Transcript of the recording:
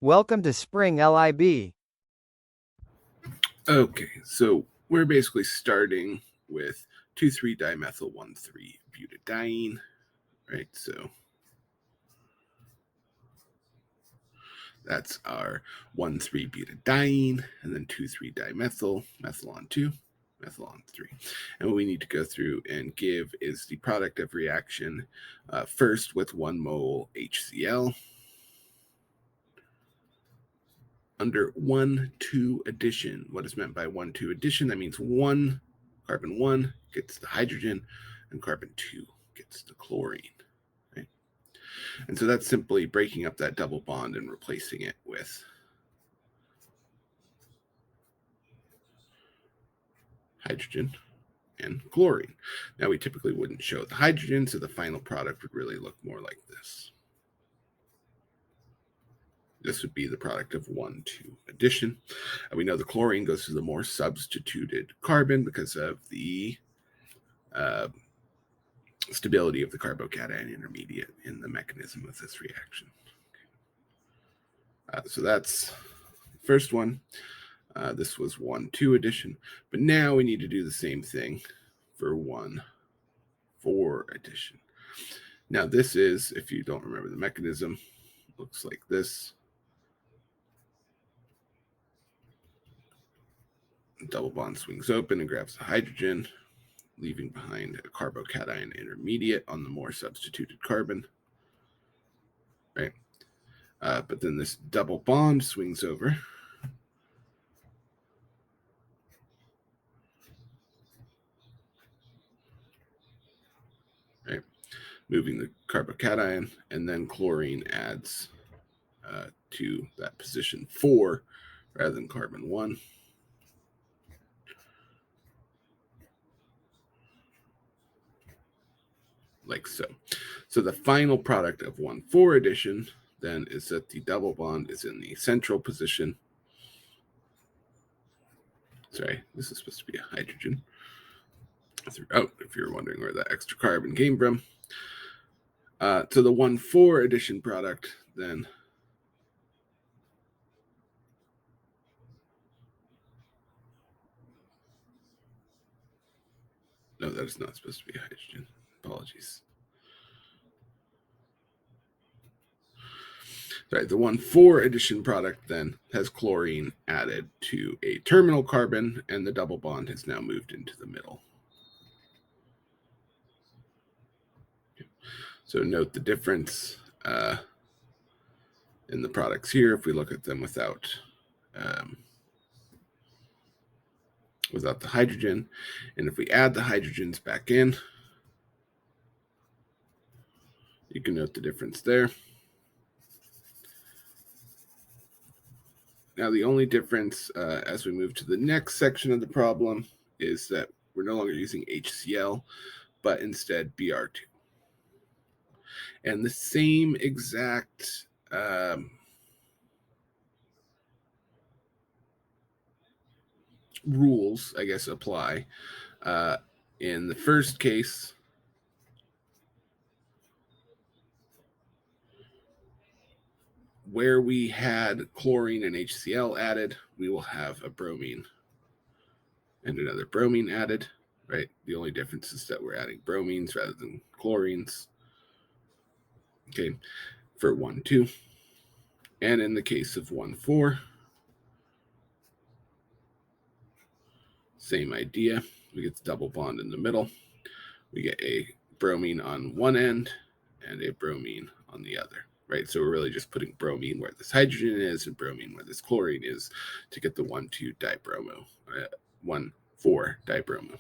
Welcome to Spring LIB. Okay, so we're basically starting with 2,3-dimethyl-1,3-butadiene, right? So that's our 1,3-butadiene, and then 2,3-dimethyl, methyl on 2, methyl on 3. And what we need to go through and give is the product of reaction first with 1 mole HCl under 1,2 addition. What is meant by 1,2 addition? That means carbon 1 gets the hydrogen and carbon 2 gets the chlorine. Right? And so that's simply breaking up that double bond and replacing it with hydrogen and chlorine. Now we typically wouldn't show the hydrogen, so the final product would really look more like this. This would be the product of 1,2 addition. And we know the chlorine goes to the more substituted carbon because of the stability of the carbocation intermediate in the mechanism of this reaction. So that's the first one. This was 1,2 addition, but now we need to do the same thing for 1,4 addition. Now this is, if you don't remember the mechanism, looks like this. Double bond swings open and grabs the hydrogen, leaving behind a carbocation intermediate on the more substituted carbon, right? But then this double bond swings over, right? Moving the carbocation, and then chlorine adds to that position 4 rather than carbon 1. Like so. So the final product of 1,4 addition then is that the double bond is in the central position. Sorry, this is supposed to be a hydrogen. Oh, if you're wondering where that extra carbon came from. So the 1,4 addition product then no, that is not supposed to be hydrogen. Apologies. Sorry, the 1,4 addition product then has chlorine added to a terminal carbon, and the double bond has now moved into the middle. So note the difference in the products here if we look at them without the hydrogen. And if we add the hydrogens back in, you can note the difference there. Now, the only difference as we move to the next section of the problem is that we're no longer using HCl, but instead Br2. And the same exact rules, I guess, apply. In the first case, where we had chlorine and HCl added, we will have a bromine and another bromine added, right? The only difference is that we're adding bromines rather than chlorines. Okay, for 1,2. And in the case of 1,4, same idea. We get the double bond in the middle. We get a bromine on one end and a bromine on the other, right? So we're really just putting bromine where this hydrogen is and bromine where this chlorine is to get the 1,2 dibromo, 1,4 dibromo.